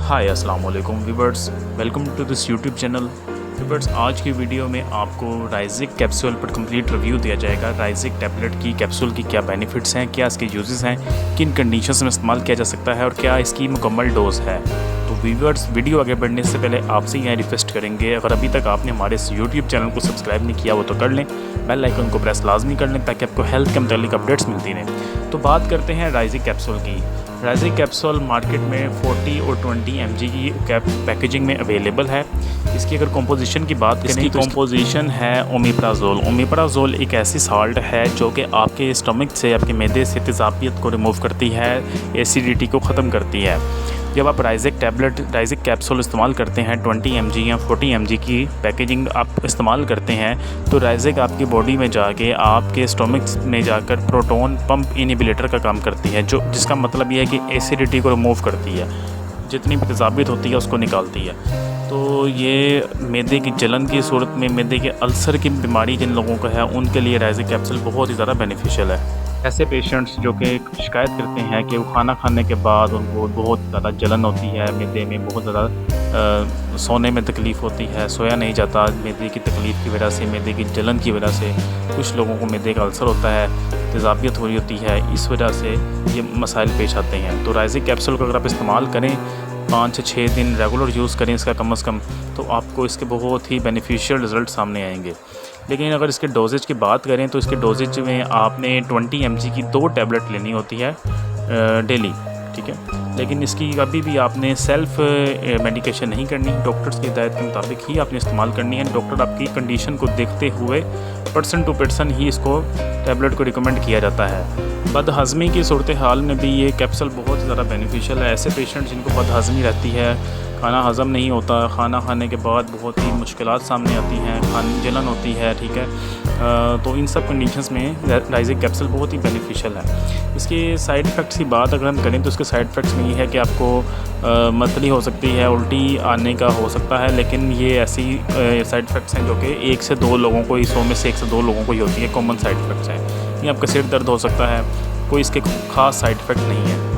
हाय अस्सलाम वालेकुम viewers, welcome to this YouTube channel. Viewers, आज की वीडियो में आपको राइजिक कैप्सूल पर कंप्लीट रिव्यू दिया जाएगा। राइजिक टैबलेट की कैप्सूल की क्या बेनिफिट्स हैं, क्या इसके यूजेस हैं, किन कंडीशंस में इस्तेमाल किया जा सकता है और क्या इसकी मुकम्मल डोज है। तो व्यूअर्स, वीडियो आगे बढ़ने से पहले आपसे यह रिक्वेस्ट करेंगे, अगर अभी तक आपने हमारे इस यूट्यूब चैनल को सब्सक्राइब नहीं किया वो तो कर लें, बेल आइकन को प्रेस लाजमी कर लें ताकि आपको हेल्थ के मुतालिक अपडेट्स मिलती रहें। तो बात करते हैं राइजिक कैप्सूल की। राइजिक कैप्सूल मार्केट में 40 और 20 mg की पैकेजिंग में अवेलेबल है। इसकी अगर कंपोजिशन की बात करें, इसकी कंपोजिशन है ओमेप्राजोल। ओमेप्राजोल एक ऐसी साल्ट है जो कि आपके स्टमक से, आपके मैदे से तेज़ाबियत को रिमूव करती है, एसिडिटी को ख़त्म करती है। जब आप राइजिक कैप्सूल इस्तेमाल करते हैं 20 mg या 40 mg की पैकेजिंग आप इस्तेमाल करते हैं, तो राइजिक आपकी बॉडी में जाके आपके स्टोमक में जाकर प्रोटॉन पंप इनहिबिटर का काम करती है, जिसका मतलब ये है कि एसिडिटी को रिमूव करती है, जितनी भी तेज़ाबियत होती है उसको निकालती है। तो ये मैदे की जलन की सूरत में, मैदे के अल्सर की बीमारी जिन लोगों को है, उनके लिए राइजिक कैप्सूल बहुत ही ज़्यादा बेनिफिशियल है। ऐसे पेशेंट्स जो कि शिकायत करते हैं कि वो खाना खाने के बाद उनको बहुत ज़्यादा जलन होती है, मैदे में बहुत ज़्यादा सोने में तकलीफ़ होती है, सोया नहीं जाता मैदे की तकलीफ़ की वजह से, मैदे की जलन की वजह से। कुछ लोगों को मैदे का अल्सर होता है, तेज़ाबियत हो रही होती है, इस वजह से ये मसाइल पेश आते हैं। तो राइजिक कैप्सूल को अगर आप इस्तेमाल करें, 5 से 6 दिन रेगुलर यूज़ करें इसका कम से कम, तो आपको इसके बहुत ही बेनिफिशियल रिज़ल्ट सामने आएंगे। लेकिन अगर इसके डोजेज की बात करें तो इसके डोजेज में आपने 20 mg की 2 टैबलेट लेनी होती है डेली, ठीक है। लेकिन इसकी कभी भी आपने सेल्फ़ मेडिकेशन नहीं करनी, डॉक्टर्स की हिदायत के मुताबिक ही आपने इस्तेमाल करनी है। डॉक्टर आपकी कंडीशन को देखते हुए पर्सन टू पर्सन ही इसको टैबलेट को रिकमेंड किया जाता है। बदहज़मी की सूरत हाल में भी ये कैप्सूल बहुत ज़्यादा बेनिफिशियल है। ऐसे पेशेंट जिनको बदहज़मी रहती है, खाना हज़म नहीं होता, खाना खाने के बाद बहुत ही मुश्किलात सामने आती हैं, जलन होती है, ठीक है, तो इन सब कंडीशंस में राइजिक कैप्सूल बहुत ही बेनिफिशियल है। इसके साइड इफ़ेक्ट्स की बात अगर हम करें तो इसके साइड इफ़ेक्ट्स में ये है कि आपको मतली हो सकती है, उल्टी आने का हो सकता है, लेकिन ये ऐसी साइड इफ़ेक्ट्स हैं जो कि 1 से 2 लोगों को, 100 में से 1 से 2 लोगों को ही होती है, कॉमन साइड इफ़ेक्ट्स हैं। ये आपका सिर दर्द हो सकता है, कोई इसके ख़ास साइड इफ़ेक्ट नहीं है।